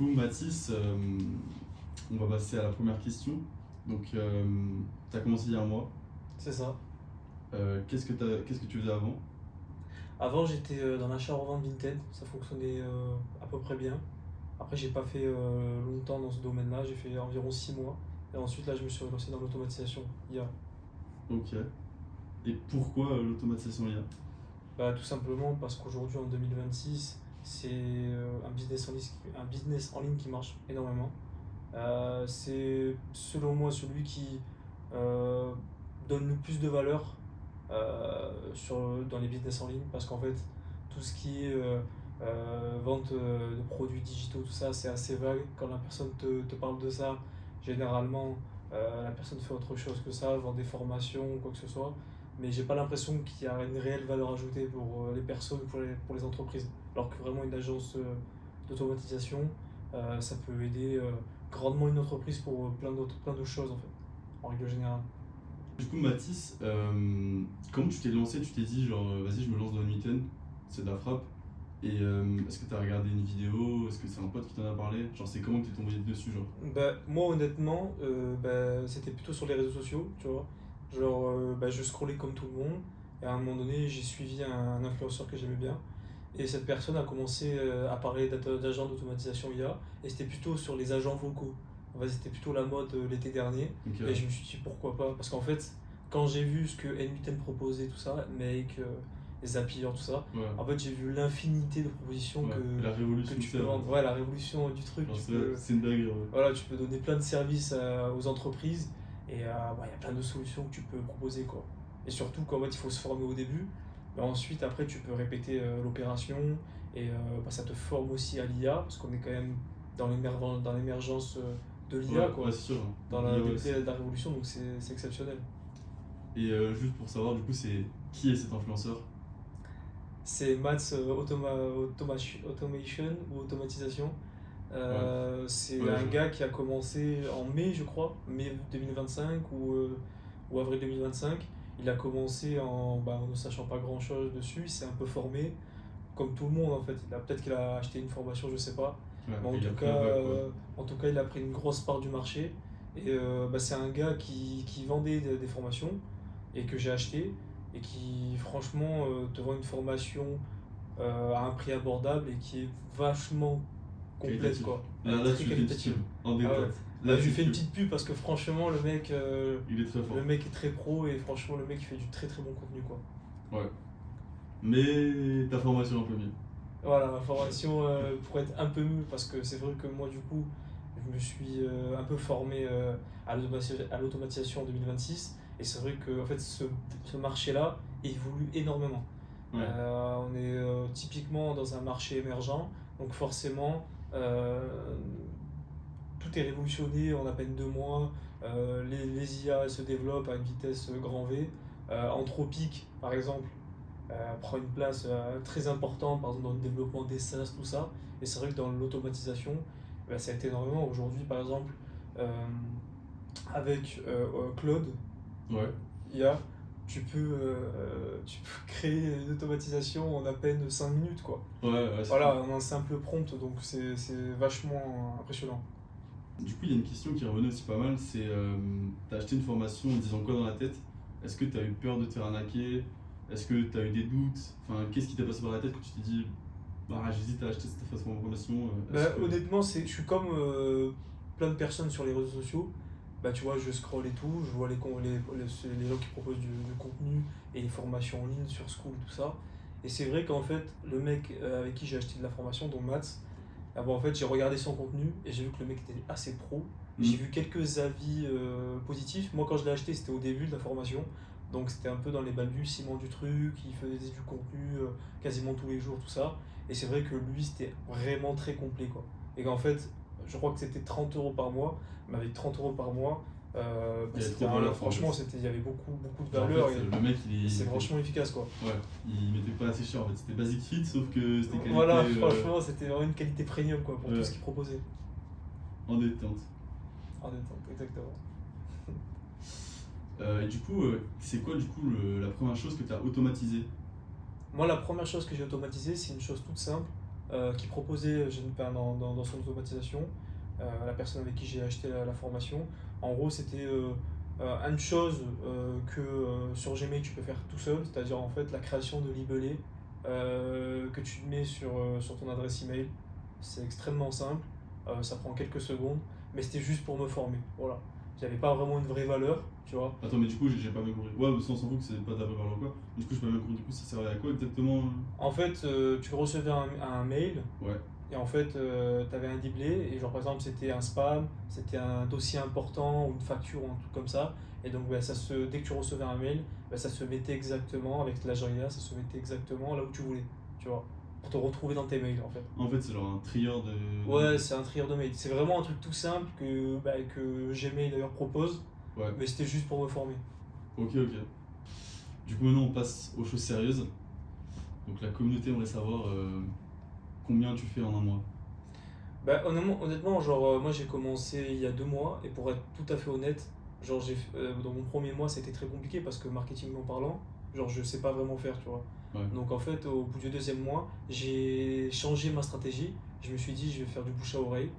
coup, Mathis, on va passer à la première question. Donc, tu as commencé il y a un mois. C'est ça. Qu'est-ce que tu faisais avant? Avant, j'étais dans l'achat-revente Vinted, ça fonctionnait à peu près bien. Après, j'ai pas fait longtemps dans ce domaine-là, j'ai fait environ 6 mois. Et ensuite, là, je me suis relancé dans l'automatisation IA. Ok. Et pourquoi l'automatisation IA? Tout simplement parce qu'aujourd'hui, en 2026, c'est un business en ligne qui marche énormément. C'est selon moi celui qui euh, donne le plus de valeur dans les business en ligne parce qu'en fait tout ce qui est vente de produits digitaux, tout ça c'est assez vague. Quand la personne te parle de ça, généralement la personne fait autre chose que ça, vend des formations ou quoi que ce soit, mais j'ai pas l'impression qu'il y a une réelle valeur ajoutée pour les personnes, pour les entreprises. Alors que vraiment une agence d'automatisation, ça peut aider grandement une entreprise pour plein d'autres choses en fait, en règle générale. Du coup, Mathis, comment tu t'es lancé? Tu t'es dit, genre, vas-y, je me lance dans le mitten, c'est de la frappe. Et est-ce que tu as regardé une vidéo? Est-ce que c'est un pote qui t'en a parlé? Genre, c'est comment que t'es tombé dessus, genre? Moi honnêtement, c'était plutôt sur les réseaux sociaux, tu vois. Genre, je scrollais comme tout le monde, et à un moment donné, j'ai suivi un influenceur que j'aimais bien. Et cette personne a commencé à parler d'agents d'automatisation IA, et c'était plutôt sur les agents vocaux. En fait, c'était plutôt la mode l'été dernier, Ok, et ouais. je me suis dit pourquoi pas. Parce qu'en fait, quand j'ai vu ce que N8N proposait, tout ça, Make, Zapier, tout ça, Ouais, en fait, j'ai vu l'infinité de propositions ouais. La que révolution que tu c'est, peux vendre. Ouais, la révolution du truc, genre, tu c'est peux. c'est une dinguerie, ouais. Voilà, tu peux donner plein de services aux entreprises et il y a plein de solutions que tu peux proposer, quoi. Et surtout qu'en fait, il faut se former au début, mais ensuite, après, tu peux répéter l'opération et ça te forme aussi à l'IA parce qu'on est quand même dans l'émergence de l'IA, Ouais, ouais, quoi, c'est sûr, hein. dans L'IA, le ouais, début de la révolution, donc c'est exceptionnel. Et juste pour savoir, du coup, c'est qui est cet influenceur? C'est Maths Automation ou automatisation. Ouais, C'est ouais, un je vois. gars qui a commencé en mai, je crois, mai 2025 ou avril 2025. Il a commencé en ne sachant pas grand chose dessus, il s'est un peu formé, comme tout le monde en fait. Peut-être qu'il a acheté une formation, je sais pas. Ouais, Mais après, il a pris la vague, quoi. en tout cas, il a pris une grosse part du marché. Et c'est un gars qui vendait des formations et que j'ai acheté et qui, franchement, te vend une formation à un prix abordable et qui est vachement complète Qualitatif. quoi. Elle est Là, très tu fais une petite qualitative. pub, en Ah ouais. détente. Là, Je lui tu fais une pub. petite pub parce que franchement Il est très fort. le mec est très pro et franchement le mec il fait du très très bon contenu quoi. Ouais. Mais ta formation un peu mieux. Voilà, ma formation pour être un peu mieux parce que c'est vrai que moi du coup je me suis un peu formé à l'automatisation en 2026 et c'est vrai que en fait ce marché là évolue énormément. Ouais. On est typiquement dans un marché émergent, donc forcément euh, tout est révolutionné en à peine 2 mois. Les IA se développent à une vitesse grand V. Anthropic, par exemple, prend une place très importante, par exemple dans le développement des SaaS, tout ça. Et c'est vrai que dans l'automatisation, ça a été énormément. Aujourd'hui, par exemple, euh, avec Claude, Ouais. IA, tu peux créer une automatisation en à peine 5 minutes, quoi. Ouais, ouais, c'est fou. Voilà, en un simple prompt, donc c'est vachement impressionnant. Du coup, il y a une question qui est revenue aussi pas mal, c'est t'as acheté une formation en disant quoi dans la tête? Est-ce que t'as eu peur de te faire arnaquer? Est-ce que t'as eu des doutes? Enfin, qu'est-ce qui t'est passé par la tête que tu t'es dit, bah j'hésite à acheter cette formation? Est-ce que... Honnêtement, je suis comme plein de personnes sur les réseaux sociaux. Tu vois, je scroll et tout, je vois les gens qui proposent du contenu et les formations en ligne sur School, tout ça. Et c'est vrai qu'en fait, le mec avec qui j'ai acheté de la formation, dont Maths, en fait, j'ai regardé son contenu et j'ai vu que le mec était assez pro. J'ai Hmm. vu quelques avis positifs. Moi, quand je l'ai acheté, c'était au début de la formation. Donc, c'était un peu dans les balbutiements du truc. Il faisait du contenu quasiment tous les jours, tout ça. Et c'est vrai que lui, c'était vraiment très complet, quoi. Et qu'en fait, je crois que c'était 30 euros par mois. Mais avec 30 euros par mois, Il y avait trop de valeur, en fait. franchement, il y avait beaucoup, beaucoup de Genre, en valeur. fait, le mec, Et c'est franchement efficace, quoi. ouais, il mettait pas assez cher en fait. C'était basic fit, sauf que c'était qualité Voilà, franchement, c'était vraiment une qualité premium, quoi, pour ouais, tout ce qu'il proposait. en détente. En détente, exactement. Et du coup, c'est quoi du coup la première chose que tu as automatisée? Moi, la première chose que j'ai automatisée, c'est une chose toute simple. qui proposait dans son automatisation, la personne avec qui j'ai acheté la formation. En gros, c'était une chose sur Gmail tu peux faire tout seul, c'est-à-dire en fait la création de libellés que tu mets sur ton adresse email. C'est extrêmement simple, ça prend quelques secondes, mais c'était juste pour me former. Voilà. Il n'y avait pas vraiment une vraie valeur, tu vois. Attends, mais du coup, j'ai pas bien compris. Ouais, mais ça, on s'en fout que c'est pas de la vraie valeur quoi. Du coup, j'ai pas bien compris. Du coup, ça servait à quoi exactement? En fait, tu recevais un mail, Ouais, et en fait, tu avais un libellé, et genre par exemple, c'était un spam, c'était un dossier important, ou une facture, ou un truc comme ça. Et donc, bah, dès que tu recevais un mail, bah, ça se mettait exactement, avec l'agenda, ça se mettait exactement là où tu voulais, tu vois, pour te retrouver dans tes mails en fait. en fait, c'est genre un trieur de. Ouais, c'est un trieur de mails. C'est vraiment un truc tout simple que Gmail d'ailleurs propose, Ouais, mais c'était juste pour me former. ok, ok. Du coup, maintenant, on passe aux choses sérieuses. Donc, la communauté aimerait savoir combien tu fais en un mois. Bah, honnêtement, genre, moi j'ai commencé il y a 2 mois, et pour être tout à fait honnête, genre, dans mon premier mois c'était très compliqué parce que marketingment parlant, genre, je sais pas vraiment faire, tu vois. Ouais, Donc en fait, au bout du deuxième mois, j'ai changé ma stratégie. Je me suis dit, je vais faire du bouche à oreille,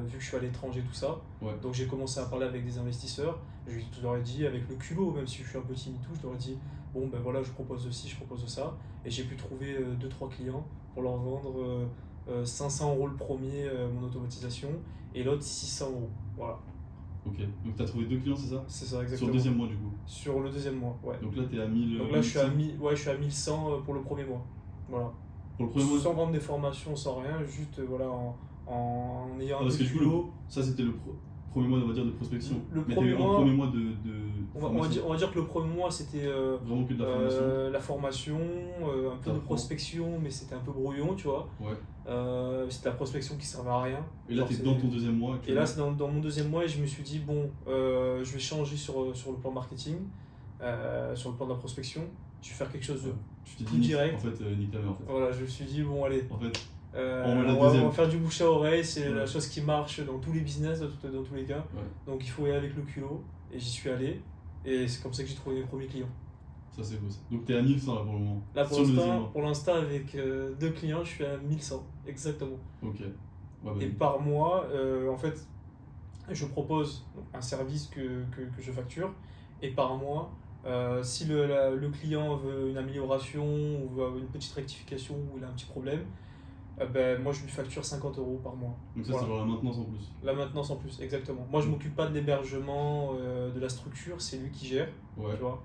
vu que je suis à l'étranger, tout ça. ouais, Donc j'ai commencé à parler avec des investisseurs. Je leur ai dit, avec le culot, même si je suis un peu timide, tout, je leur ai dit, bon ben voilà, je propose de ci, je propose de ça. Et j'ai pu trouver 2-3 clients pour leur vendre 500 € le premier, mon automatisation, et l'autre 600 €. Voilà, ok. Donc, t'as trouvé deux clients, c'est ça? c'est ça Sur exactement. le deuxième mois, du coup. Sur le deuxième mois, ouais. Donc là, t'es à 1000. Donc là, je suis à 1100. ouais, je suis à 1100 pour le premier mois. Voilà. Pour le premier mois. Sans vendre des formations, sans rien, juste voilà, en ayant Ah, un parce peu que de du coup, culot. ça, c'était le premier mois, on va dire, de prospection. Le Mais t'as premier eu un mois, premier mois de on formation. va dire que le premier mois c'était Vraiment que de la formation. la formation, un peu de T'apprends. prospection, mais c'était un peu brouillon, tu vois. Ouais. C'était la prospection qui servait à rien. Et là, Genre, t'es c'est- dans ton deuxième mois. Et là, c'est dans mon deuxième mois, et je me suis dit, bon, je vais changer sur le plan marketing, sur le plan de la prospection. Je vais faire quelque chose de Tu t'es plus dit, direct. en fait, nique ta mère, en fait. Voilà, je me suis dit, bon, allez, En fait, Euh, On va la on va deuxième. faire du bouche à oreille, c'est Ouais. la chose qui marche dans tous les business, dans tous les cas. ouais, Donc il faut y aller avec le culot, et j'y suis allé, et c'est comme ça que j'ai trouvé mes premiers clients. ça c'est beau ça. Donc t'es à 1100 là pour le moment. Là Sur le deuxième mois. pour l'instant avec 2 clients, je suis à 1100, exactement. Ok. Ouais, bah, Et par mois, en fait, je propose un service que je facture, et par mois, si le client veut une amélioration, ou veut une petite rectification, ou il a un petit problème, ben, moi je lui facture 50 € par mois. Donc ça Voilà. c'est genre la maintenance en plus. La maintenance en plus, exactement. Moi, je m'occupe pas de l'hébergement, de la structure, c'est lui qui gère, Ouais. tu vois.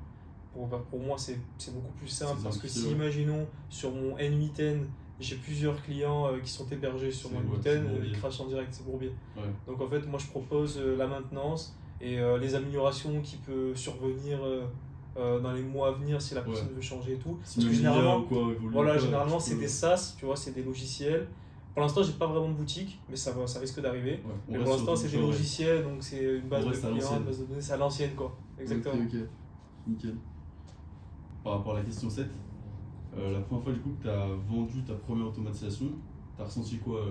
Pour moi, c'est beaucoup plus simple, C'est parce que simplifié, si, ouais. imaginons, sur mon N8N, j'ai plusieurs clients qui sont hébergés sur C'est- mon ouais, N8N, c'est bourbier. ils crachent en direct, c'est bourbier. Ouais. Donc en fait, moi, je propose la maintenance et les améliorations qui peuvent survenir dans les mois à venir si la personne Ouais. veut changer et tout. Si Parce que même l'IA généralement, ou quoi évolue. voilà, quoi, généralement tu c'est peux- des SaaS, tu vois, c'est des logiciels. Pour l'instant, j'ai pas vraiment de boutique, mais ça risque d'arriver. Ouais. On Mais reste pour sur l'instant, du c'est des bouche à oreille. logiciels, donc c'est une base On de reste à clients, l'ancienne. une base de données, c'est à l'ancienne quoi. Exactement. Ok, ok. Nickel. Par rapport à la question 7, la première fois du coup que tu as vendu ta première automatisation, tu as ressenti quoi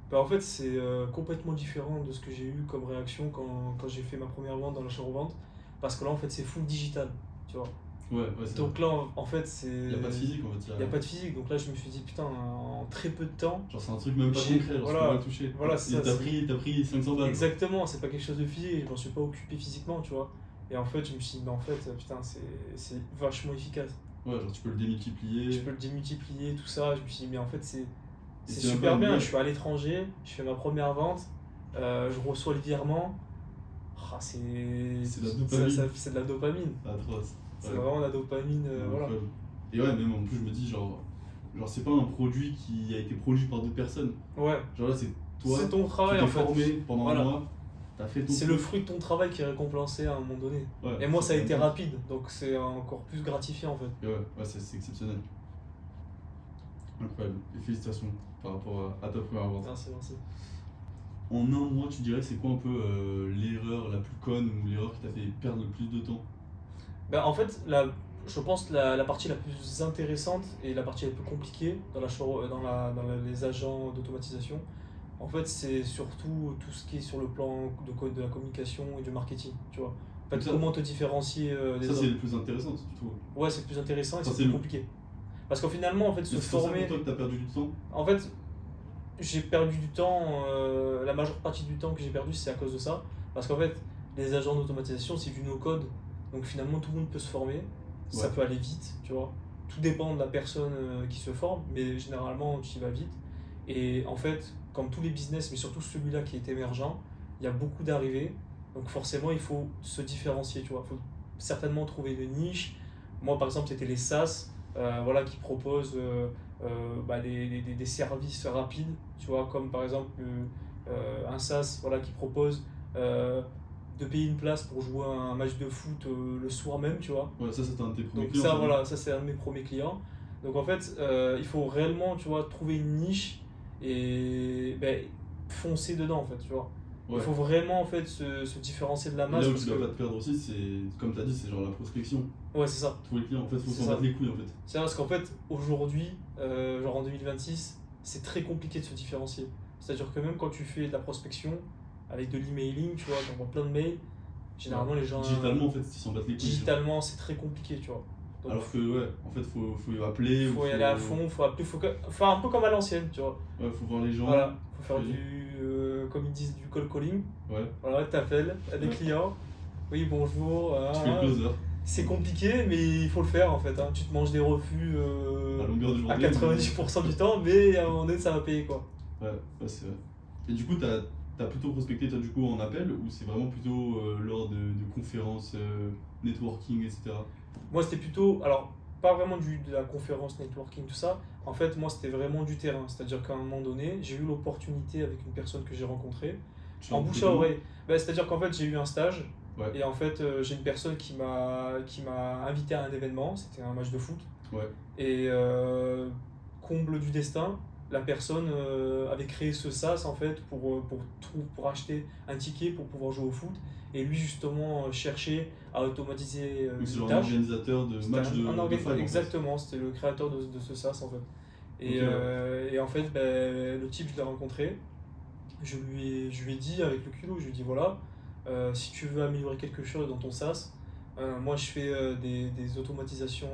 Bah, en fait, c'est complètement différent de ce que j'ai eu comme réaction quand j'ai fait ma première vente dans l'achat-revente. Parce que là, en fait, c'est full digital, tu vois. Ouais, c'est Donc là, en fait, c'est. Il n'y a pas de physique en fait. Il n'y a pas de physique. Donc là, je me suis dit, putain, en très peu de temps. Genre c'est un truc même pas J'ai- concret, genre voilà. tu peux pas le toucher. Voilà, Et c'est ça, t'as pris 500 balles. Exactement, c'est pas quelque chose de physique, je m'en suis pas occupé physiquement, tu vois. Et en fait, je me suis dit, mais en fait, putain, c'est vachement efficace. Ouais, genre tu peux le démultiplier. Je peux le démultiplier, tout ça. Je me suis dit, mais en fait, c'est c'est un super peu bien. mieux. Je suis à l'étranger, je fais ma première vente, je reçois le virement. Ah, C'est de la dopamine. c'est de la dopamine. Atroce. C'est Ouais. vraiment la dopamine, voilà. Incroyable. Et ouais, même en plus, je me dis, genre c'est pas un produit qui a été produit par d'autres personnes. Ouais, Genre là, c'est toi, c'est ton tu travail t'es en fait. formé pendant Voilà. un mois, t'as fait ton C'est truc. le fruit de ton travail qui est récompensé à un moment donné. Ouais, Et moi, ça a c'est été vraiment- rapide, donc c'est encore plus gratifiant en fait. Et ouais, c'est exceptionnel. Incroyable. Et félicitations par rapport à ta première vente. Merci. En un mois, tu dirais que c'est quoi un peu l'erreur la plus conne ou l'erreur qui t'a fait perdre le plus de temps? Ben, en fait, je pense que la partie la plus intéressante et la partie la plus compliquée les agents d'automatisation, en fait, c'est surtout tout ce qui est sur le plan de la communication et du marketing, tu vois. En fait, Donc ça- comment te différencier des Ça, c'est autres. le plus intéressant, tu trouves? Ouais, c'est le plus intéressant et Ça, c'est c'est le plus le- compliqué. Parce qu'en finalement, en fait, se Mais c'est pour ça former. pour toi que t'as perdu du temps? En fait, j'ai perdu du temps, la majeure partie du temps que j'ai perdu, c'est à cause de ça. Parce qu'en fait, les agents d'automatisation, c'est du no-code. Donc finalement, tout le monde peut se former. Ça Ouais. peut aller vite, tu vois. Tout dépend de la personne qui se forme, mais généralement, tu y vas vite. Et en fait, comme tous les business, mais surtout celui-là qui est émergent, il y a beaucoup d'arrivées. Donc forcément, il faut se différencier, tu vois. Il faut certainement trouver une niche. Moi, par exemple, c'était les SaaS, voilà, qui proposent des services rapides, tu vois, comme par exemple un SaaS, voilà, qui propose euh, de payer une place pour jouer à un match de foot le soir même, tu vois. Ouais, ça c'était un de tes premiers Donc clients, ça, ça, non? voilà, ça c'est un de mes premiers clients. Donc en fait, il faut réellement, tu vois, trouver une niche et ben, foncer dedans, en fait, tu vois. Il Ouais. faut vraiment, en fait, se différencier de la Et masse là où parce tu dois que... pas te perdre aussi, c'est, comme t'as dit, c'est genre la prospection. Ouais, c'est ça. Trouver le client, en fait, faut C'est s'en ça. battre les couilles, en fait. C'est parce qu'en fait, aujourd'hui, genre en 2026, c'est très compliqué de se différencier. C'est-à-dire que même quand tu fais de la prospection, avec de l'emailing, tu vois, tu envoies plein de mails, Ouais. généralement les gens... Digitalement, en fait, ils s'en battent les couilles. digitalement, c'est très compliqué, tu vois. Donc, Alors que, ouais, en fait, faut appeler, ou faut y aller à fond, faut appeler, faut faire un peu comme à l'ancienne, tu vois. ouais, faut voir les gens. Voilà, faut faire Oui. comme ils disent, du call calling. Ouais, Voilà, t'appelles à des Ouais. clients. Oui, bonjour. tu fais le closer C'est compliqué, mais il faut le faire en fait, hein. Tu te manges des refus à longueur de à journée. 90% du temps, mais à un moment donné, ça va payer quoi. Ouais, c'est vrai. Et du coup, t'as plutôt prospecté, toi, du coup, en appel, ou c'est vraiment plutôt lors de conférences, networking, etc. Moi, c'était plutôt, alors, pas vraiment de la conférence networking, tout ça. En fait, moi, c'était vraiment du terrain. C'est-à-dire qu'à un moment donné, j'ai eu l'opportunité avec une personne que j'ai rencontrée, Tu l'as en rencontré bouche à comment? oreille. Bah, c'est-à-dire qu'en fait, j'ai eu un stage. Ouais, Et en fait, j'ai une personne qui m'a invité à un événement, c'était un match de foot. ouais. Et comble du destin, la personne avait créé ce SaaS en fait pour acheter un ticket pour pouvoir jouer au foot. Et lui justement cherchait à automatiser Donc c'est une genre un tâche. organisateur de C'était matchs de five, en fait. exactement, c'était le créateur de ce SaaS en fait. Ok, ouais. Et en fait, ben, le type, je l'ai rencontré. Je lui ai dit avec le culot, je lui ai dit voilà, si tu veux améliorer quelque chose dans ton SaaS, moi je fais des automatisations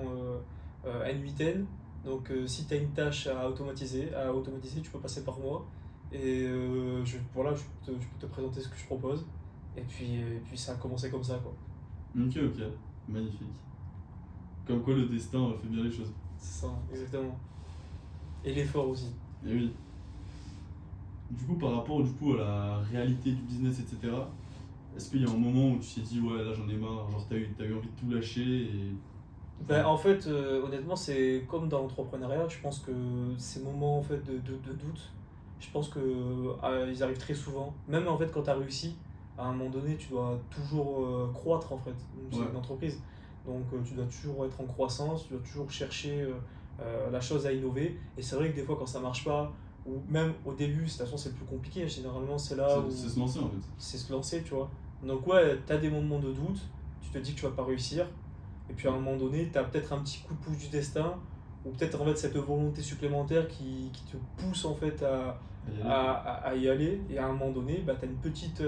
N8N. Donc si tu as une tâche à automatiser, tu peux passer par moi. Et voilà, je peux te présenter ce que je propose. Et puis ça a commencé comme ça quoi. Ok, magnifique. Comme quoi le destin fait bien les choses. C'est ça, exactement. Et l'effort aussi. Et oui. Du coup, par rapport du coup, à la réalité du business, etc., est-ce qu'il y a un moment où tu t'es dit, ouais, là j'en ai marre, genre t'as eu envie de tout lâcher et. Ben, Enfin, en fait, honnêtement, c'est comme dans l'entrepreneuriat, je pense que ces moments en fait, de doute, je pense que ils arrivent très souvent. Même en fait, quand tu as réussi, à un moment donné, tu dois toujours croître en fait. Donc, c'est ouais, une entreprise. Donc tu dois toujours être en croissance, tu dois toujours chercher la chose à innover. Et c'est vrai que des fois, quand ça marche pas, ou même au début, de toute façon, c'est le plus compliqué. Généralement, c'est là où c'est se lancer en fait. c'est se lancer, tu vois. Donc ouais, tu as des moments de doute, tu te dis que tu vas pas réussir. Et puis à un moment donné, tu as peut-être un petit coup de pouce du destin, ou peut-être en fait cette volonté supplémentaire qui te pousse en fait à, À y aller. à, à y aller. Et à un moment donné, bah, tu as une petite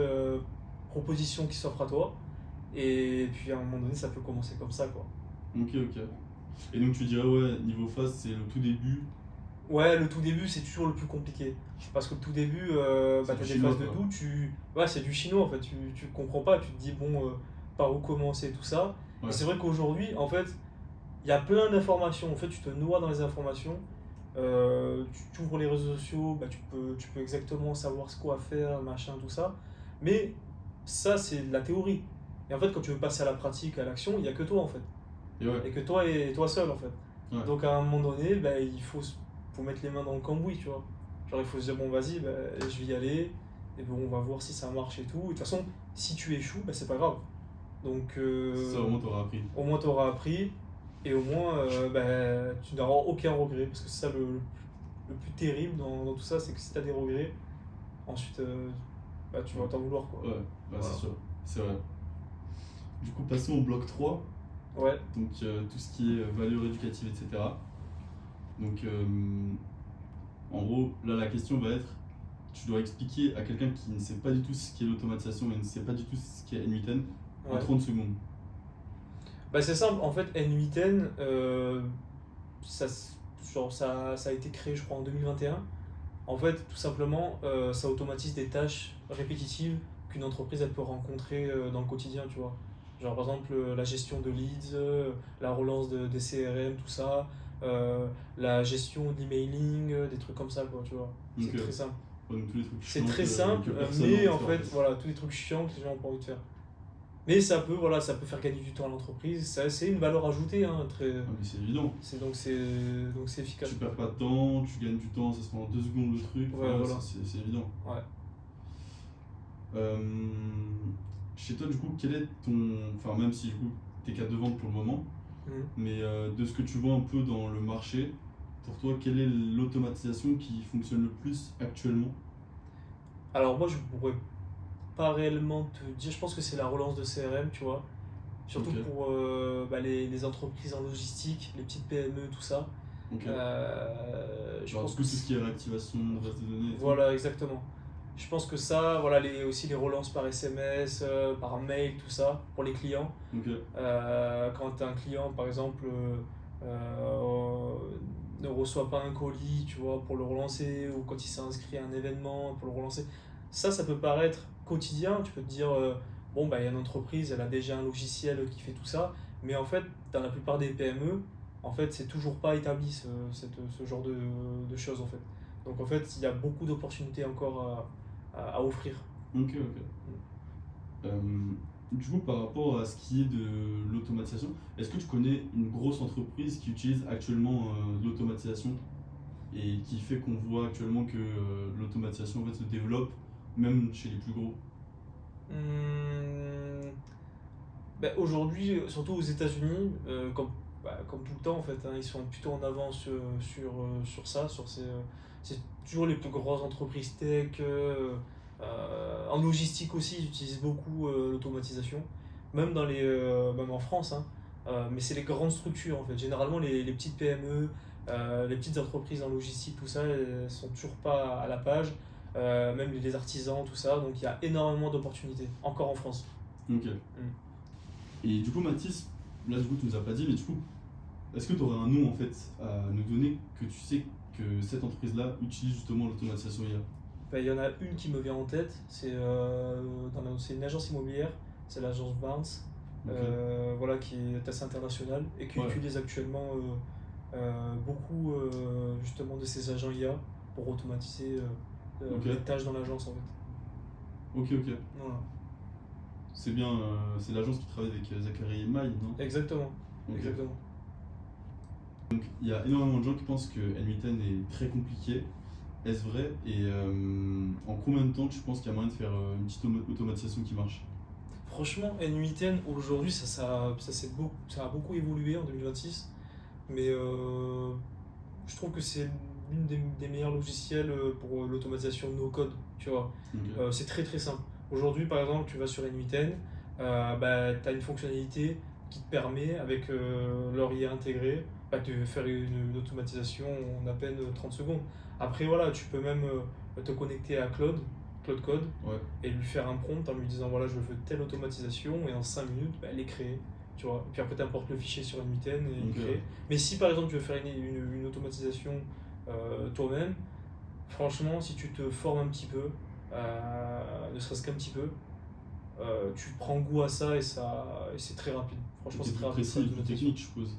proposition qui s'offre à toi. Et puis à un moment donné, ça peut commencer comme ça, quoi. Ok. Et donc tu dirais, ouais, niveau phase, c'est le tout début, Ouais, le tout début, c'est toujours le plus compliqué. Parce que le tout début, c'est tu du as des chinois phases de quoi. doute, ouais, c'est du chinois en fait, tu comprends pas, tu te dis bon, par où commencer, tout ça. Et Ouais, c'est vrai qu'aujourd'hui, en fait, il y a plein d'informations. En fait, tu te noies dans les informations. Tu ouvres les réseaux sociaux, bah, tu peux exactement savoir ce quoi faire, machin, tout ça. Mais ça, c'est de la théorie. Et en fait, quand tu veux passer à la pratique, à l'action, il n'y a que toi en fait. et ouais, Et que toi et toi seul en fait. ouais. Donc à un moment donné, bah, il faut mettre les mains dans le cambouis, tu vois. Genre il faut se dire, bon vas-y, bah, je vais y aller. Et bon, on va voir si ça marche et tout. Et de toute façon, si tu échoues, bah, c'est pas grave. Donc C'est ça, au moins t'auras appris. au moins tu auras appris et au moins tu n'auras aucun regret. Parce que c'est ça le plus terrible dans tout ça, c'est que si tu as des regrets, ensuite bah, tu vas t'en vouloir quoi. Ouais, bah Voilà. c'est sûr, c'est vrai. Du coup, passons au bloc 3, Ouais, donc tout ce qui est valeur éducative, etc. Donc, en gros, là, la question va être, tu dois expliquer à quelqu'un qui ne sait pas du tout ce qu'est l'automatisation et ne sait pas du tout ce qu'est N8N en ouais. 30 secondes. Bah, c'est simple, en fait, N8N, ça, genre ça a été créé, je crois, en 2021. En fait, tout simplement, ça automatise des tâches répétitives qu'une entreprise elle peut rencontrer dans le quotidien, tu vois. Genre, par exemple, la gestion de leads, la relance des CRM, tout ça, la gestion de l'emailing, des trucs comme ça, quoi, tu vois. C'est Donc, très simple. ouais, donc tous les trucs C'est chiants très simple, que personne n'a mais envie de en faire, fait, voilà, tous les trucs chiants que les gens n'ont pas envie de faire. Mais ça peut, voilà, ça peut faire gagner du temps à l'entreprise. C'est une valeur ajoutée, hein, très... Ah, mais c'est évident. donc c'est efficace. Tu perds pas de temps, tu gagnes du temps, ça se fait en 2 secondes le truc. Ouais, voilà. C'est évident. Ouais. Euh, Chez toi, du coup, quel est ton. Enfin, même si du coup, t'es qu'à de vente pour le moment, Mhm. mais de ce que tu vois un peu dans le marché, pour toi, quelle est l'automatisation qui fonctionne le plus actuellement? Alors moi, je pourrais pas réellement te dire. Je pense que c'est la relance de CRM, tu vois. Surtout Ok, pour les entreprises en logistique, les petites PME, tout ça. ok. Je Genre, pense du que coup, tout ce qui est réactivation de base de données et tout. voilà, exactement. Je pense que ça, voilà, aussi les relances par SMS, par mail, tout ça, pour les clients. Ok, Quand un client, par exemple, ne reçoit pas un colis, tu vois, pour le relancer, ou quand il s'est inscrit à un événement, pour le relancer, ça peut paraître quotidien. Tu peux te dire, bon, bah, il y a une entreprise, elle a déjà un logiciel qui fait tout ça, mais en fait, dans la plupart des PME, en fait, c'est toujours pas établi ce genre de choses, en fait. Donc, en fait, il y a beaucoup d'opportunités encore à offrir. ok, ok. Euh, du coup, par rapport à ce qui est de l'automatisation, est-ce que tu connais une grosse entreprise qui utilise actuellement l'automatisation et qui fait qu'on voit actuellement que l'automatisation en fait, se développe même chez les plus gros? Hum, Ben, aujourd'hui, surtout aux États-Unis, comme tout le temps en fait, hein, ils sont plutôt en avance sur ça, c'est toujours les plus grosses entreprises tech. En logistique aussi, ils utilisent beaucoup l'automatisation, même en France, hein. Mais c'est les grandes structures en fait. Généralement, les petites PME, les petites entreprises en logistique, tout ça, elles sont toujours pas à la page. Même les artisans, tout ça. Donc il y a énormément d'opportunités, encore en France. Ok. Mm. Et du coup, Mathis, là du coup, tu nous as pas dit, mais du coup, est-ce que tu aurais un nom en fait à nous donner que tu sais que cette entreprise-là utilise justement l'automatisation IA? Ben, il y en a une qui me vient en tête, c'est une agence immobilière, c'est l'agence Barnes, Ok. voilà, qui est assez internationale et qui Ouais. utilise actuellement beaucoup justement de ces agents IA pour automatiser Ok. les tâches dans l'agence en fait. Ok, ok. Voilà. C'est bien, c'est l'agence qui travaille avec Zachary Maï, non? Exactement. Ok. Exactement. Donc il y a énormément de gens qui pensent que N8N est très compliqué. Est-ce vrai? Et en combien de temps tu penses qu'il y a moyen de faire une petite automatisation qui marche? Franchement, N8N aujourd'hui, ça a beaucoup évolué en 2026, mais je trouve que c'est l'une des meilleurs logiciels pour l'automatisation no code, tu vois. Ok. C'est très très simple. Aujourd'hui, par exemple, tu vas sur N8N, tu as une fonctionnalité qui te permet, avec leur IA intégré, de faire une automatisation en à peine 30 secondes. Après, voilà, tu peux même te connecter à Claude Code, Ouais. et lui faire un prompt en lui disant voilà, je veux telle automatisation, et en 5 minutes, elle est créée. Tu vois. Et puis après, tu importes le fichier sur N8N et il Ok. crée. Mais si par exemple tu veux faire une automatisation toi-même, franchement, si tu te formes un petit peu, ne serait-ce qu'un petit peu, tu prends goût à ça et c'est très rapide. Franchement, T'es c'est plus très rapide précis pour et plus l'automatisation. technique, je suppose,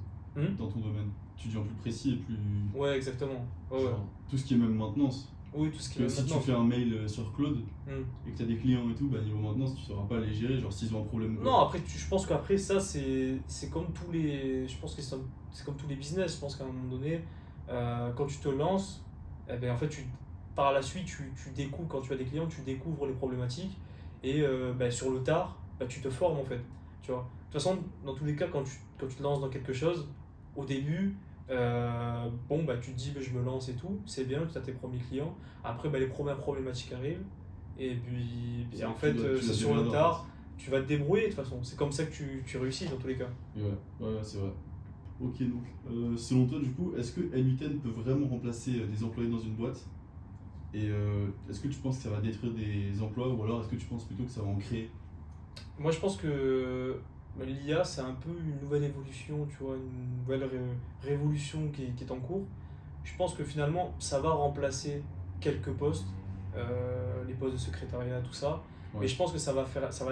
dans ton domaine. Tu deviens plus précis et plus. Ouais, exactement. Ouais, ouais. Genre, tout ce qui est même maintenance. Oui, tout ce Parce qui est que si tu maintenant. fais un mail sur Claude Hmm. et que tu as des clients et tout, bah niveau maintenance, tu sauras pas les gérer, genre s'ils ont un problème ou Non, quoi. après, je pense qu'après, ça, c'est comme tous les. Je pense que c'est comme tous les business. Je pense qu'à un moment donné, quand tu te lances, eh ben, en fait, par la suite, tu découvres, quand tu as des clients, tu découvres les problématiques. Et ben, sur le tard, tu te formes, en fait. Tu vois. De toute façon, dans tous les cas, quand tu te lances dans quelque chose, au début, bon, tu te dis, je me lance et tout. C'est bien, tu as tes premiers clients. Après, les premières problématiques arrivent. Et puis, C'est en là que fait, tu c'est dois te sur le démerder en tard tu vas te débrouiller de toute façon. C'est comme ça que tu réussis dans tous les cas. fait. Et ouais, ouais, c'est vrai. Ok, donc selon toi, du coup, est-ce que N8N peut vraiment remplacer des employés dans une boîte? Et est-ce que tu penses que ça va détruire des emplois ou alors est-ce que tu penses plutôt que ça va en créer? Moi, je pense que l'IA, c'est un peu une nouvelle évolution, tu vois, une nouvelle révolution qui est en cours. je pense que finalement, ça va remplacer quelques postes, les postes de secrétariat, tout ça. Ouais. Mais je pense que ça va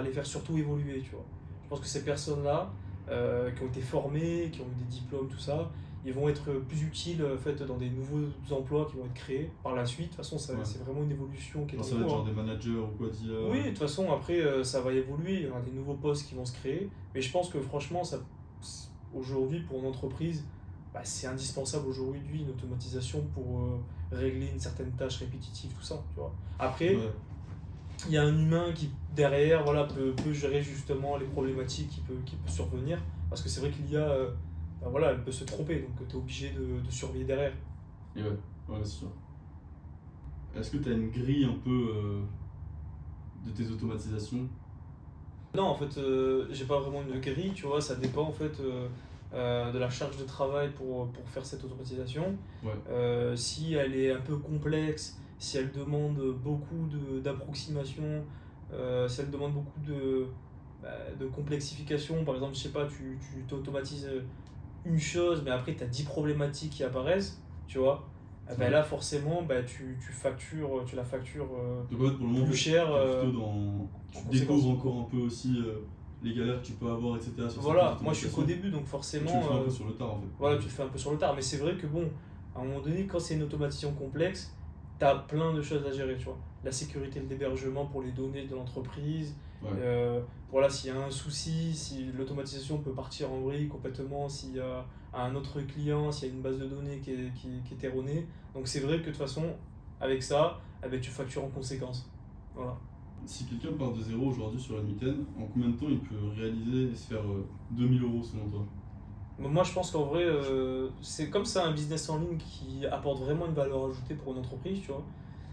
les faire surtout évoluer, tu vois. Je pense que ces personnes-là, qui ont été formées, qui ont eu des diplômes, tout ça, ils vont être plus utiles en fait, dans des nouveaux emplois qui vont être créés par la suite. De toute façon, Ouais. c'est vraiment une évolution qui est Genre, en ça va être cours, genre hein. des managers ou quoi d'IA. Oui, de toute façon, après, ça va évoluer, il y aura des nouveaux postes qui vont se créer. Mais je pense que franchement, aujourd'hui, pour une entreprise, bah, c'est indispensable aujourd'hui une automatisation pour régler une certaine tâche répétitive, tout ça, tu vois. Après, Ouais. il y a un humain qui, derrière, voilà, peut gérer justement les problématiques qui peuvent survenir. Parce que c'est vrai que l'IA, bah, voilà, elle peut se tromper, donc tu es obligé de surveiller derrière. Et ouais, ouais, c'est sûr. Est-ce que tu as une grille un peu de tes automatisations? Non, en fait, j'ai pas vraiment une grille, tu vois, ça dépend en fait de la charge de travail pour faire cette automatisation. Ouais. Si elle est un peu complexe, si elle demande beaucoup d'approximation, si elle demande beaucoup de complexification, par exemple, je sais pas, tu t'automatises une chose, mais après tu as 10 problématiques qui apparaissent, tu vois, ben Ouais. là forcément tu la factures Donc en fait, pour le moment, plus cher. t'es plutôt dans... Tu en découvres conséquence. encore un peu aussi les galères que tu peux avoir, etc. sur certaines Voilà, moi je suis qu'au automatisations. début, donc Et tu forcément, le fais un peu sur le tard en fait. voilà, tu le fais un peu sur le tard. Mais c'est vrai que bon, à un moment donné, quand c'est une automatisation complexe, tu as plein de choses à gérer, tu vois. La sécurité de l'hébergement pour les données de l'entreprise. Ouais. Voilà, s'il y a un souci, si l'automatisation peut partir en vrille complètement, s'il y a un autre client, s'il y a une base de données qui est erronée. Donc c'est vrai que de toute façon, avec ça, eh ben, tu factures en conséquence. Voilà. Si quelqu'un part de zéro aujourd'hui sur la mitaine, en combien de temps il peut réaliser et se faire 2000 € selon toi? Moi, je pense qu'en vrai, c'est comme ça un business en ligne qui apporte vraiment une valeur ajoutée pour une entreprise, tu vois.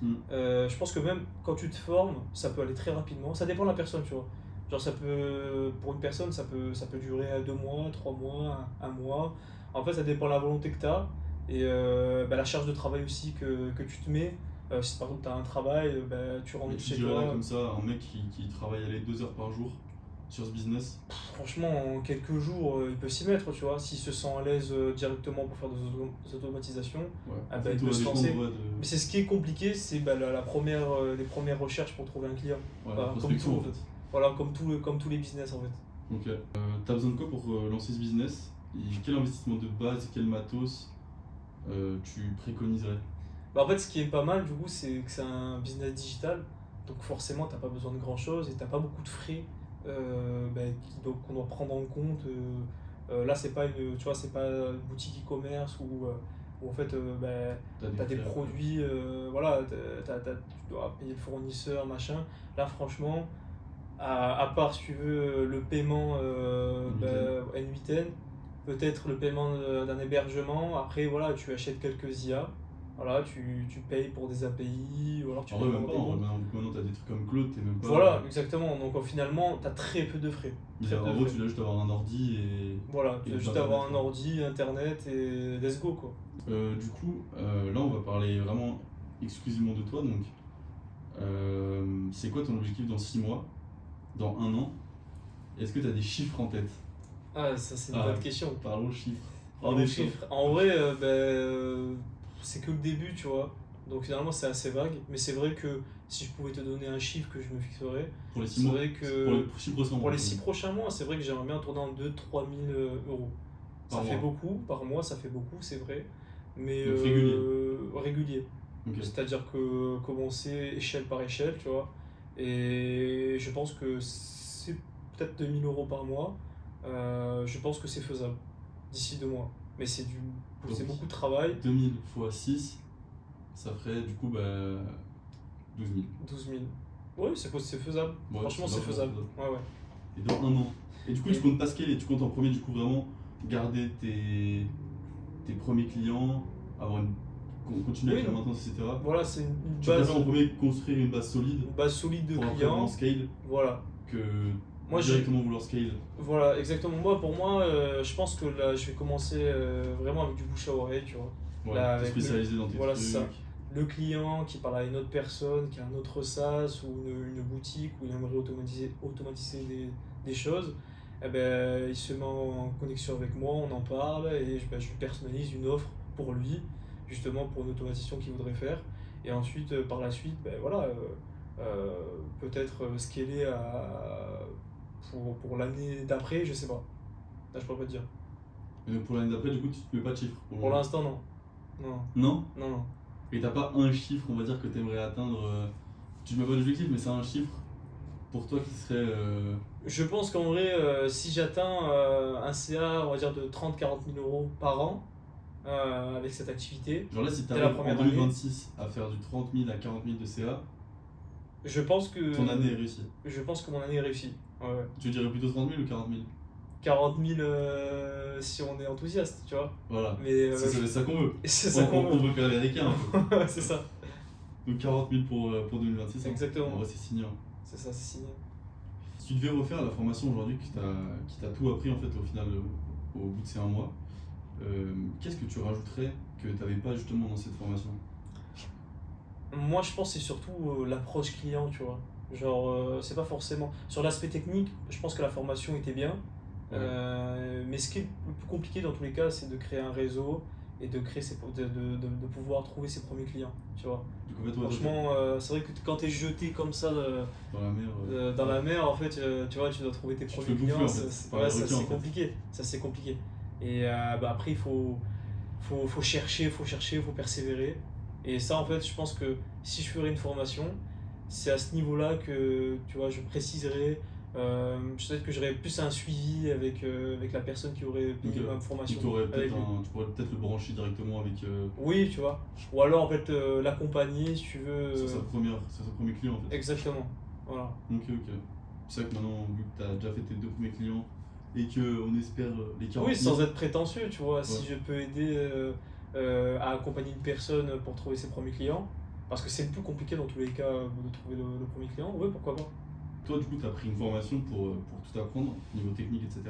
Hmm. Je pense que même quand tu te formes, ça peut aller très rapidement. Ça dépend de la personne, tu vois. Genre, pour une personne, ça peut durer 2 mois, 3 mois, un mois. En fait, ça dépend de la volonté que tu as et bah, la charge de travail aussi que tu te mets. Si par exemple tu as un travail, bah, tu Mais rentres tu chez dirais là toi. comme ça, un mec qui travaille aller 2 heures par jour sur ce business? Franchement, en quelques jours, il peut s'y mettre, tu vois. S'il se sent à l'aise directement pour faire des automatisations, Ouais. ah En bah, fait, il tout peut va se dépendre lancer. ouais, Mais de c'est ce qui est compliqué, c'est bah, les premières recherches pour trouver un client. la Voilà, comme prospection tout. en fait. Voilà, comme tous les business en fait. Ok. T'as besoin de quoi pour lancer ce business? Et quel investissement de base, quel matos tu préconiserais? Bah, en fait, ce qui est pas mal, du coup, c'est que c'est un business digital. Donc forcément, t'as pas besoin de grand chose et t'as pas beaucoup de frais bah, qu'on doit prendre en compte. Là, tu vois, c'est pas une boutique e-commerce où en fait, bah, T'as t'as des frais après. produits, voilà, tu dois payer le fournisseur, machin. Là, franchement, à part si tu veux le paiement N8N. N8N, peut-être le paiement d'un hébergement, après voilà, tu achètes quelques IA, voilà, tu payes pour des API, ou alors tu En payes vrai, même pour pas. des En vrai, comptes. maintenant t'as des trucs comme Claude, t'es même pas. Voilà, exactement. Donc finalement, tu as très peu de frais. Très peu En de gros, frais. tu dois juste avoir un ordi et. Voilà, et tu vas juste Internet, avoir un quoi. ordi, internet et let's go quoi. Du coup, là, on va parler vraiment exclusivement de toi. Donc, c'est quoi ton objectif dans 6 mois, dans 1 an? Est-ce que tu as des chiffres en tête? Ah, ça c'est une Ah, bonne question. Parlons chiffres. Parlons des chiffres. En vrai, c'est que le début, tu vois. Donc finalement, c'est assez vague. Mais c'est vrai que si je pouvais te donner un chiffre que je me fixerais, Pour les 6 c'est mois. vrai Pour que les 6 prochains pour mois. les 6 prochains mois, c'est vrai que j'aimerais bien tourner en 2-3 000 euros. Ça Par fait mois. beaucoup, par mois, ça fait beaucoup, c'est vrai. Mais Donc régulier. régulier. Ok. C'est-à-dire que commencer échelle par échelle, tu vois. Et je pense que c'est peut-être 2 000 € par mois. Je pense que c'est faisable d'ici 2 mois. Mais c'est Donc, beaucoup de travail. 2000 fois 6, ça ferait du coup 12 000. 12 000. Oui, c'est faisable. Ouais, Franchement, c'est c'est faisable. faisable. Ouais, ouais. Et dans 1 an. Et du coup, tu Et- comptes pas scaler, tu comptes en premier, du coup, vraiment garder tes premiers clients, continuer Oui, avec la maintenance, etc. voilà, c'est une Tu base, préfères en premier construire une base solide une base solide de pour après vraiment clients. scale Voilà. que Moi, directement vouloir scale. Voilà, exactement. Pour moi, je pense que là, je vais commencer vraiment avec du bouche à oreille, tu vois. Ouais, Là, t'es avec spécialisé dans tes voilà, trucs. c'est ça. Le client qui parle à une autre personne, qui a un autre SaaS ou une boutique où il aimerait automatiser des choses, eh ben, il se met en connexion avec moi, on en parle et je lui personnalise une offre pour lui. justement pour une automatisation qu'ils voudraient faire. Et ensuite, par la suite, ben voilà, peut-être scaler pour l'année d'après, je sais pas. Là, je pourrais pas te dire. Et donc pour l'année d'après, du coup, tu te mets pas de chiffre Pour l'instant, non. Non, Non. non, non. Et t'as pas un chiffre, on va dire, que t'aimerais atteindre. Tu te mets pas d'objectif, mais c'est un chiffre pour toi qui serait. Je pense qu'en vrai, si j'atteins un CA, on va dire de 30-40 000 euros par an avec cette activité, Genre là, si dès la t'arrives en première 2026 à faire du 30 000 à 40 000 de CA, je pense que ton année est réussie. je pense que mon année est réussie. Ouais, ouais. Tu dirais plutôt 30 000 ou 40 000? 40 000 si on est enthousiaste, tu vois. Voilà. Mais C'est ça qu'on veut. c'est ça qu'on On veut. veut faire les ricains un peu. C'est ça. Donc 40 000 pour 2026. Exactement. En vrai, c'est signé. C'est ça, c'est signé. Si tu devais refaire la formation aujourd'hui qui t'a tout appris en fait au final au bout de ces un mois, qu'est-ce que tu rajouterais que tu n'avais pas justement dans cette formation? Moi, je pense que c'est surtout l'approche client, tu vois. Genre, c'est pas forcément. Sur l'aspect technique, je pense que la formation était bien. Ouais. Mais ce qui est le plus compliqué dans tous les cas, c'est de créer un réseau et de créer de pouvoir trouver ses premiers clients, tu vois. Donc en fait, ouais, Franchement, c'est vrai que quand t'es jeté comme ça dans la mer. dans la mer, en fait, tu vois, tu dois trouver tes Tu te premiers fais bouffer, clients. en fait, C'est par ouais, les requins, en c'est fait. compliqué. Ça, c'est compliqué. Et bah, après, il faut chercher, faut persévérer. Et ça, en fait, je pense que si je ferais une formation, c'est à ce niveau-là que, tu vois, je préciserai. Peut-être que j'aurais plus un suivi avec la personne qui aurait payé Donc, ma formation. tu avec lui. pourrais peut-être le brancher directement avec Oui, tu vois. Ou alors, en fait, l'accompagner, si tu veux. sur son premier client en fait. Exactement. Voilà. Ok. C'est vrai que maintenant, vu que tu as déjà fait tes 2 premiers clients et qu'on espère les 40 Oui, 000, sans être prétentieux, tu vois. Ouais. Si je peux aider à accompagner une personne pour trouver ses premiers clients, parce que c'est le plus compliqué dans tous les cas de trouver le premier client, oui, pourquoi pas. toi du coup tu as pris une formation pour tout apprendre, niveau technique, etc.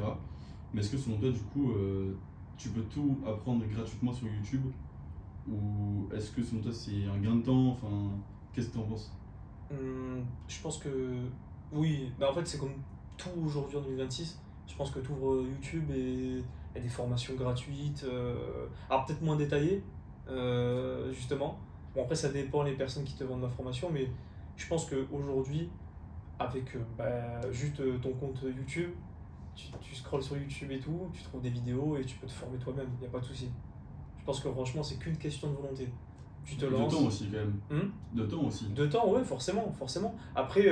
Mais est-ce que selon toi du coup tu peux tout apprendre gratuitement sur YouTube? Ou est-ce que selon toi c'est un gain de temps? Enfin, qu'est-ce que tu en penses? Je pense que oui, bah en fait c'est comme tout aujourd'hui en 2026. Je pense que tu ouvres YouTube et il y a des formations gratuites, alors peut-être moins détaillées, justement. Bon après ça dépend les personnes qui te vendent la formation, mais je pense qu'aujourd'hui, avec juste ton compte YouTube, tu scrolles sur YouTube et tout, tu trouves des vidéos et tu peux te former toi-même, il n'y a pas de souci. Je pense que franchement c'est qu'une question de volonté. Tu te De lances. temps aussi quand même. Hum De temps aussi. De temps, ouais, forcément, forcément. Après,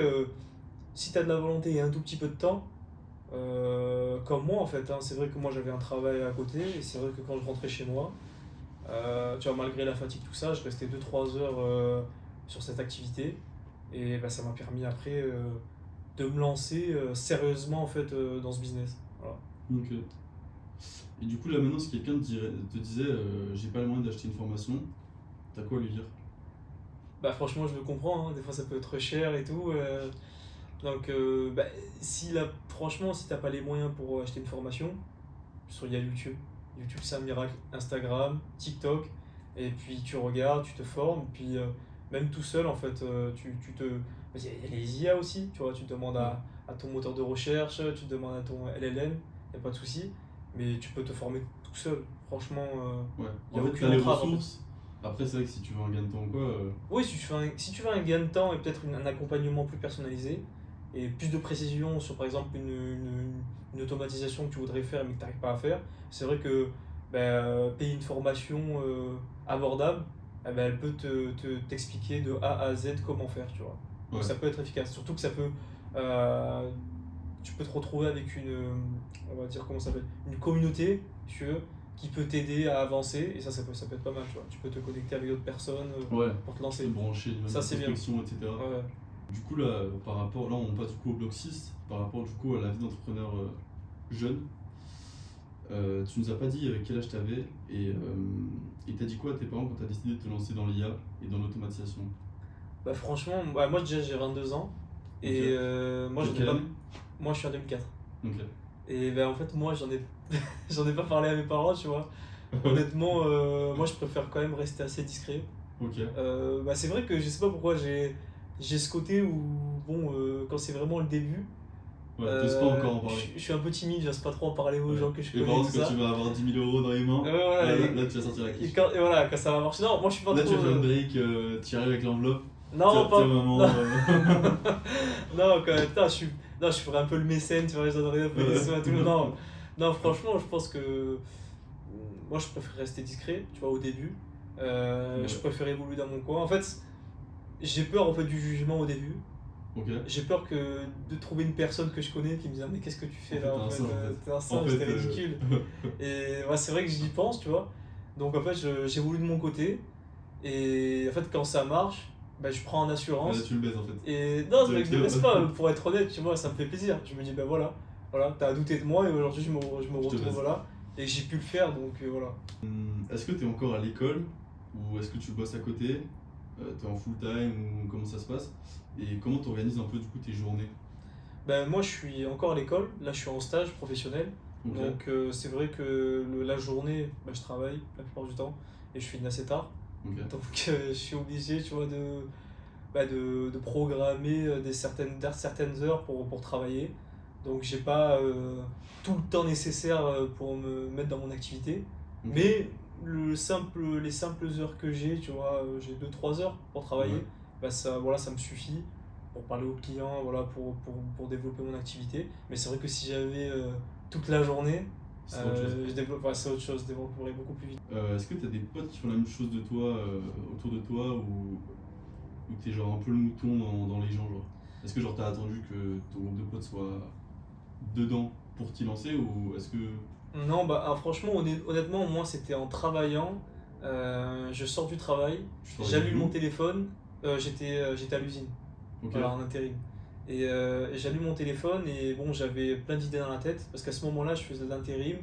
si tu as de la volonté et un tout petit peu de temps, comme moi en fait, hein, c'est vrai que moi j'avais un travail à côté, et c'est vrai que quand je rentrais chez moi, tu vois, malgré la fatigue, tout ça, je restais 2-3 heures sur cette activité, et bah, ça m'a permis après de me lancer sérieusement en fait dans ce business. Voilà. Ok. Et du coup là maintenant si quelqu'un te disait j'ai pas les moyens d'acheter une formation, t'as quoi à lui dire? Bah franchement je le comprends, hein, des fois ça peut être cher et tout. Donc bah, franchement si t'as pas les moyens pour acheter une formation, il y a YouTube. YouTube c'est un miracle. Instagram, TikTok, et puis tu regardes, tu te formes, puis même tout seul en fait, il y a les IA aussi, tu vois, tu demandes à ton moteur de recherche, tu demandes à ton LLM, y a pas de souci, mais tu peux te former tout seul. Franchement, Ouais. y a En fait aucune t'as les entrave, en fait. ressources. Après c'est vrai que si tu veux un gain de temps ou quoi, Oui, si tu veux un gain de temps et peut-être un accompagnement plus personnalisé et plus de précision sur par exemple une automatisation que tu voudrais faire mais que tu n'arrives pas à faire, c'est vrai que payer une formation abordable, elle peut t'expliquer de A à Z comment faire, tu vois. Donc ouais. ça peut être efficace. Surtout que euh, tu peux te retrouver avec on va dire comment ça s'appelle, une communauté, si tu veux, qui peut t'aider à avancer et ça peut être pas mal, tu vois. Tu peux te connecter avec d'autres personnes Ouais. pour te Tu lancer. peux te brancher de Ça, c'est bien. prospection, etc. Ouais. Du coup là, là on passe du coup au bloc 6, par rapport du coup à la vie d'entrepreneur jeune. Tu nous as pas dit quel âge t'avais et t'as dit quoi à tes parents quand t'as décidé de te lancer dans l'IA et dans l'automatisation? Bah franchement, moi déjà j'ai 22 ans et moi Quelle année? moi je suis en 2004. Ok. Et ben en fait moi j'en ai pas parlé à mes parents, tu vois. Honnêtement, moi je préfère quand même rester assez discret. Ok. Bah c'est vrai que je sais pas pourquoi j'ai ce côté où bon quand c'est vraiment le début, Ouais, t'oses pas encore en parler. Je suis un peu timide, j'ose pas trop en parler aux Ouais. gens que je Et connais. par contre, Tout quand ça. tu vas avoir 10 000 euros dans les mains, Voilà, là, tu vas sortir la et quiche. et voilà, quand ça va marcher. Non, moi je suis pas Là, trop. tu vas faire une break, tu arrives avec l'enveloppe. Non, pas. Tiens, maman. Non, quand même, putain, non, je ferais un peu le mécène, tu vois, je donnerais un peu des sous à tout le monde. Non, non, franchement, je pense que moi je préfère rester discret, tu vois, au début. Ouais. Je préfère évoluer dans mon coin. En fait, j'ai peur en fait du jugement au début. Ok. J'ai peur de trouver une personne que je connais qui me dise mais qu'est-ce que tu fais là en T'es fait, un singe, en fait. t'es un singe, En t'es fait, ridicule. Et ouais, c'est vrai que j'y pense, tu vois. Donc en fait, j'évolue de mon côté. Et en fait, quand ça marche, bah, je prends en Là, assurance. tu le baises en fait. Et non, c'est vrai que je ne le baisse Directement. pas, pour être honnête, tu vois, ça me fait plaisir. Je me dis, ben voilà, t'as douté de moi et aujourd'hui je me Je te retrouve baise. voilà. Et j'ai pu le faire, donc voilà. Est-ce que tu es encore à l'école ou est-ce que tu bosses à côté? Tu es en full time ou comment ça se passe? Et comment tu organises un peu du coup tes journées? Ben moi je suis encore à l'école, là je suis en stage professionnel. Ok. Donc c'est vrai que la journée, bah, je travaille la plupart du temps et je finis assez tard. Ok. Donc je suis obligé, tu vois, de programmer certaines heures pour travailler. Donc j'ai pas tout le temps nécessaire pour me mettre dans mon activité. Ok. Mais les simples heures que j'ai, tu vois, j'ai 2 3 heures pour travailler, Ouais. bah ça, voilà, ça me suffit pour parler aux clients, voilà, pour développer mon activité. Mais c'est vrai que si j'avais toute la journée, C'est autre chose. c'est autre chose, je développerais beaucoup plus vite. Est-ce que tu as des potes qui font la même chose de toi, autour de toi, ou t'es genre un peu le mouton dans les gens, genre? Est-ce que genre t'as attendu que ton groupe de potes soit dedans pour t'y lancer, ou est-ce que... Non, bah franchement, honnêtement, moi c'était en travaillant. Je sors du travail, tu travailles j'allume mon où? téléphone, j'étais à l'usine, Ok. voilà, en intérim. Et j'allume mon téléphone et bon, j'avais plein d'idées dans la tête parce qu'à ce moment-là, je faisais de l'intérim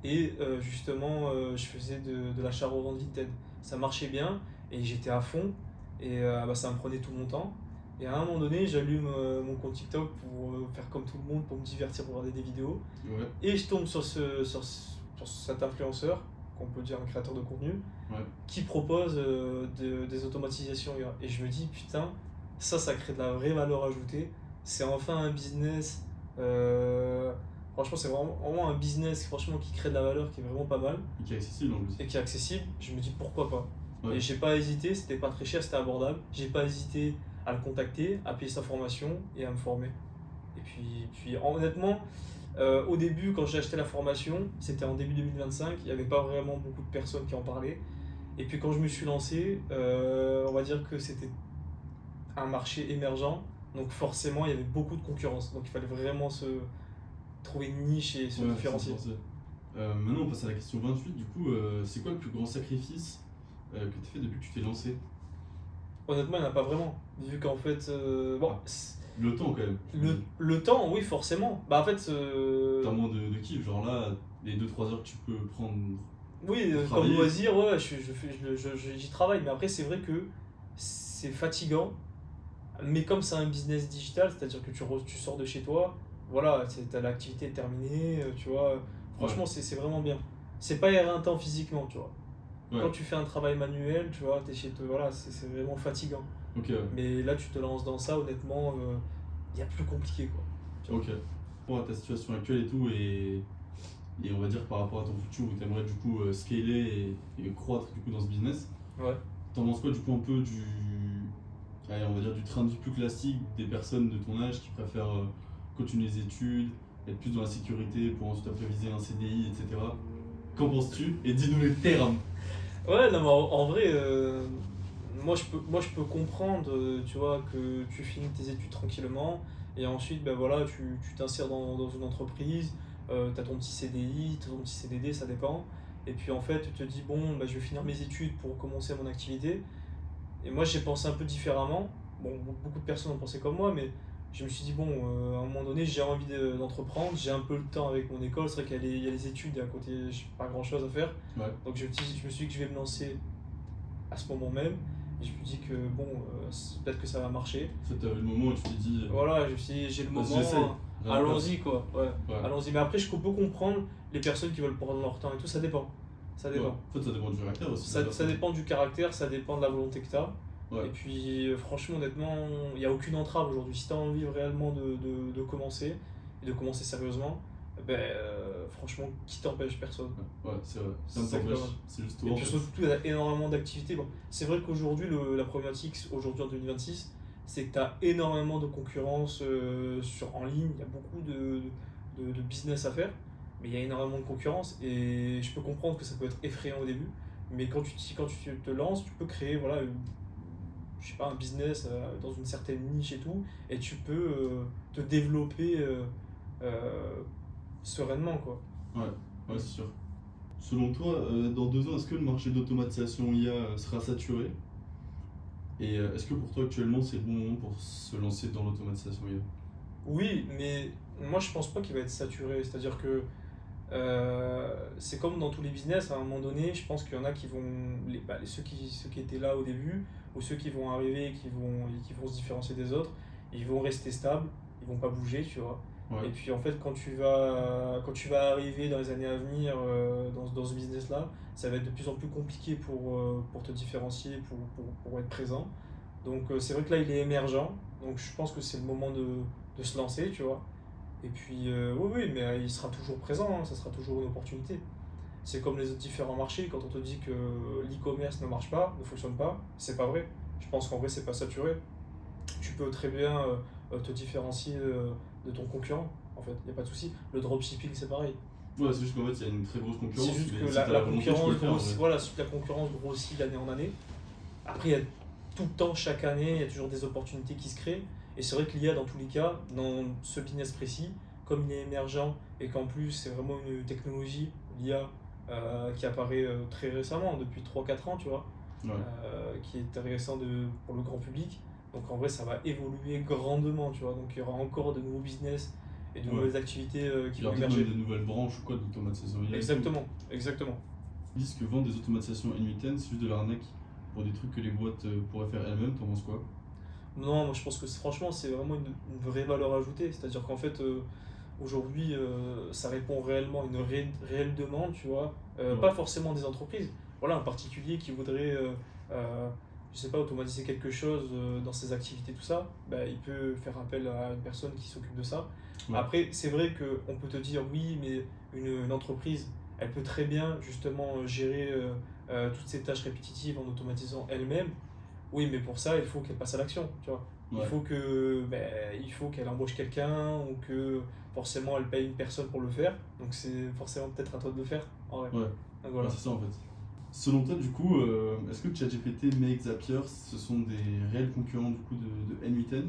et justement, je faisais de l'achat-revente Vinted. Ça marchait bien et j'étais à fond et bah, ça me prenait tout mon temps. Et à un moment donné, j'allume mon compte TikTok pour faire comme tout le monde, pour me divertir, pour regarder des vidéos. Ouais. Et je tombe sur cet influenceur, qu'on peut dire un créateur de contenu, Ouais. qui propose des automatisations IA. Et je me dis, putain, ça crée de la vraie valeur ajoutée. C'est enfin un business. Franchement, c'est vraiment un business franchement, qui crée de la valeur, qui est vraiment pas mal Et qui est accessible en plus. et qui est accessible. Je me dis, pourquoi pas. Ouais. Et j'ai pas hésité, c'était pas très cher, c'était abordable. J'ai pas hésité à le contacter, à payer sa formation et à me former. Et puis honnêtement, au début, quand j'ai acheté la formation, c'était en début 2025, il n'y avait pas vraiment beaucoup de personnes qui en parlaient. Et puis quand je me suis lancé, on va dire que c'était un marché émergent, donc forcément il y avait beaucoup de concurrence. Donc il fallait vraiment se trouver une niche et se Ouais, différencier. c'est censé. Maintenant, on passe à la question 28. Du coup, c'est quoi le plus grand sacrifice que tu as fait depuis que tu t'es lancé? Honnêtement, il n'y en a pas vraiment. Vu qu'en fait, bon, Ah. Le temps quand même. le temps, oui, forcément. Bah en fait, T'as moins de kiff, genre là, les 2-3 heures que tu peux prendre. oui, Pour comme travailler. loisir, ouais, j'y travaille. Mais après, c'est vrai que c'est fatigant. Mais comme c'est un business digital, c'est-à-dire que tu sors de chez toi, voilà, l'activité est terminée, tu vois. Franchement, c'est vraiment bien. C'est pas éreintant physiquement, tu vois. Ouais. Quand tu fais un travail manuel, tu vois, t'es chez toi, voilà, c'est vraiment fatigant. Ok, ouais. Mais là, tu te lances dans ça, honnêtement, il y a plus compliqué, quoi. Ok. Pour ta situation actuelle et tout, et on va dire par rapport à ton futur où tu aimerais du coup scaler et croître du coup dans ce business, Ouais. t'en penses quoi du coup un peu allez, on va dire du train de vie plus classique des personnes de ton âge qui préfèrent continuer les études, être plus dans la sécurité pour ensuite après viser un CDI, etc. Qu'en penses-tu? Et dis-nous les termes. Ouais, non, mais en vrai, moi je peux comprendre, tu vois, que tu finis tes études tranquillement et ensuite, ben voilà, tu t'insères dans une entreprise, tu as ton petit CDI, ton petit CDD, ça dépend. Et puis en fait, tu te dis, bon, ben, je vais finir mes études pour commencer mon activité. Et moi, j'ai pensé un peu différemment. Bon, beaucoup de personnes ont pensé comme moi, mais je me suis dit, bon, à un moment donné, j'ai envie d'entreprendre, j'ai un peu le temps avec mon école, c'est vrai qu'il y a les études et à côté, j'ai pas grand chose à faire. Ouais. Donc je me suis dit que je vais me lancer à ce moment même. Et je me dis que bon, peut-être que ça va marcher. En fait, t'as eu le moment où tu t'es dit. Voilà, je me suis dit, j'ai le Vas-y, moment, j'essaye. allons-y quoi. Ouais, Ouais. allons-y. Mais après, je peux comprendre les personnes qui veulent prendre leur temps et tout, ça dépend. Ça Ouais. dépend. En fait, ça dépend du caractère aussi. Ça dépend du caractère, ça dépend de la volonté que tu as. Ouais. Et puis, franchement, honnêtement, il n'y a aucune entrave aujourd'hui. Si tu as envie réellement de commencer, et de commencer sérieusement, franchement, qui t'empêche? Personne. Ouais, c'est vrai. Ça me C'est ça qui est t'empêche. dommage. C'est juste Et en puis fait. surtout, il y a énormément d'activités. Bon, c'est vrai qu'aujourd'hui, la problématique, aujourd'hui en 2026, c'est que tu as énormément de concurrence en ligne. Il y a beaucoup de business à faire, mais il y a énormément de concurrence. Et je peux comprendre que ça peut être effrayant au début, mais quand tu te lances, tu peux créer voilà, je sais pas, un business dans une certaine niche et tout, et tu peux te développer euh, sereinement, quoi. Ouais, ouais, c'est sûr. Selon toi, dans 2 ans, est-ce que le marché de l'automatisation IA sera saturé? Et est-ce que pour toi actuellement c'est le bon moment pour se lancer dans l'automatisation IA? Oui, mais moi je pense pas qu'il va être saturé. C'est-à-dire que c'est comme dans tous les business, à un moment donné, je pense qu'il y en a qui vont, ceux qui étaient là au début, ou ceux qui vont arriver, qui vont se différencier des autres, ils vont rester stables, ils vont pas bouger, tu vois. Ouais, Et puis en fait, quand tu vas arriver dans les années à venir dans ce business-là, ça va être de plus en plus compliqué pour te différencier, pour être présent. Donc c'est vrai que là, il est émergent, donc je pense que c'est le moment de se lancer, tu vois. Et puis, oui, oui, mais il sera toujours présent, hein, ça sera toujours une opportunité. C'est comme les autres différents marchés, quand on te dit que l'e-commerce ne marche pas, ne fonctionne pas, c'est pas vrai. Je pense qu'en vrai, c'est pas saturé. Tu peux très bien te différencier de ton concurrent, en fait, il n'y a pas de souci. Le dropshipping, c'est pareil. ouais, c'est juste qu'en fait il y a une très grosse C'est concurrence, juste que mais si t'as la la volonté, tu peux concurrence le faire en grossit, vrai. voilà, la concurrence grossit d'année en année. Après, il y a tout le temps, chaque année, il y a toujours des opportunités qui se créent. Et c'est vrai que l'IA, dans tous les cas, dans ce business précis, comme il est émergent et qu'en plus, c'est vraiment une technologie, l'IA, qui apparaît très récemment, depuis 3 4 ans, tu vois, Ouais. qui est intéressant pour le grand public. Donc en vrai, ça va évoluer grandement, tu vois. Donc il y aura encore de nouveaux business et de Ouais. nouvelles activités Il qui y vont aura peut-être même émerger. des nouvelles branches ou quoi d'automatisation IA et tout. Exactement, exactement. Ils disent que vendre des automatisations N8N, c'est juste de l'arnaque pour des trucs que les boîtes pourraient faire elles-mêmes, t'en penses quoi? Non, moi je pense que franchement, c'est vraiment une vraie valeur ajoutée. C'est-à-dire qu'en fait, aujourd'hui, ça répond réellement à une réelle demande, tu vois. Ouais. Pas forcément des entreprises. Voilà, un particulier qui voudrait, euh, je sais pas, automatiser quelque chose dans ses activités, tout ça, bah, il peut faire appel à une personne qui s'occupe de ça. Ouais. Après, c'est vrai qu'on peut te dire, oui, mais une entreprise, elle peut très bien justement gérer toutes ces tâches répétitives en automatisant elle-même. Oui, mais pour ça, il faut qu'elle passe à l'action, tu vois. Ouais. Il faut qu'elle embauche quelqu'un ou que forcément elle paye une personne pour le faire. Donc c'est forcément peut-être à toi de le faire, en vrai. Ouais. Donc Ouais, voilà. c'est ça en fait. Selon toi, du coup, est-ce que ChatGPT, Make, Zapier, ce sont des réels concurrents du coup de N8N?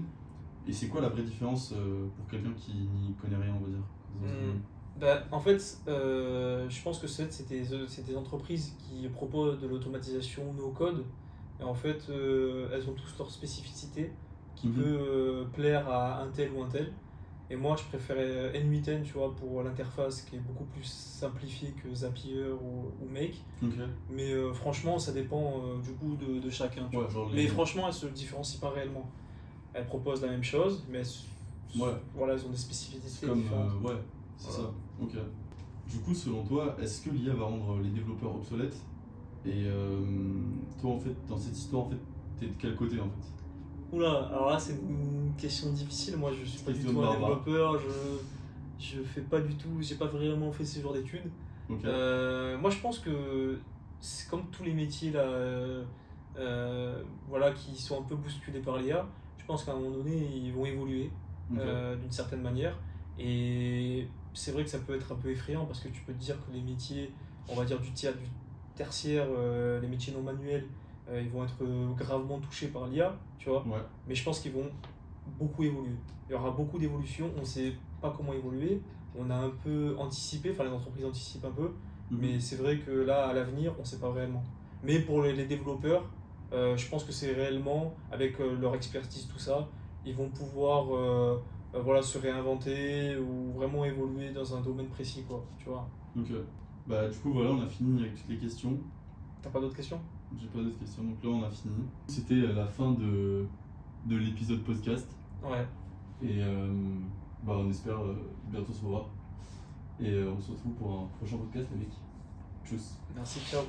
Et c'est quoi la vraie différence pour quelqu'un qui n'y connaît rien, on va dire? Hmm. Bah, en fait, je pense que c'est des entreprises qui proposent de l'automatisation no-code. Et en fait, elles ont tous leurs spécificités qui peut Mhm. plaire à un tel ou un tel. Et moi, je préférais N8N, tu vois, pour l'interface qui est beaucoup plus simplifiée que Zapier ou Make. Ok. Mais franchement, ça dépend du goût de chacun, tu Ouais, vois. genre Mais les. franchement, elles se différencient pas réellement. Elles proposent la même chose, mais Ouais, voilà, elles ont des c'est spécificités comme. différentes. Ouais, c'est Voilà. ça. Ok. Du coup, selon toi, est-ce que l'IA va rendre les développeurs obsolètes? Et toi, en fait, dans cette histoire, en fait, t'es de quel côté en fait? Oula, alors là, c'est une question difficile. Moi, je suis Petite pas du question de tout un Barbara. développeur. Je fais pas du tout, j'ai pas vraiment fait ce genre d'études. Ok. Moi, je pense que c'est comme tous les métiers là, voilà, qui sont un peu bousculés par l'IA. Je pense qu'à un moment donné, ils vont évoluer Ok. d'une certaine manière. Et c'est vrai que ça peut être un peu effrayant parce que tu peux te dire que les métiers, on va dire du tertiaire, les métiers non manuels, ils vont être gravement touchés par l'IA, tu vois. Ouais. Mais je pense qu'ils vont beaucoup évoluer. Il y aura beaucoup d'évolutions. On ne sait pas comment évoluer. On a un peu anticipé, enfin les entreprises anticipent un peu, mais Mhm. c'est vrai que là, à l'avenir, on ne sait pas réellement. Mais pour les développeurs, je pense que c'est réellement, avec leur expertise, tout ça, ils vont pouvoir voilà, se réinventer ou vraiment évoluer dans un domaine précis, quoi, tu vois. Ok. Bah, du coup, voilà, on a fini avec toutes les questions. T'as pas d'autres questions? J'ai pas d'autres questions, donc là, on a fini. C'était la fin de l'épisode podcast. Ouais. Et bah, on espère bientôt se revoir. Et on se retrouve pour un prochain podcast, les mecs. Tchuss. Merci, ciao.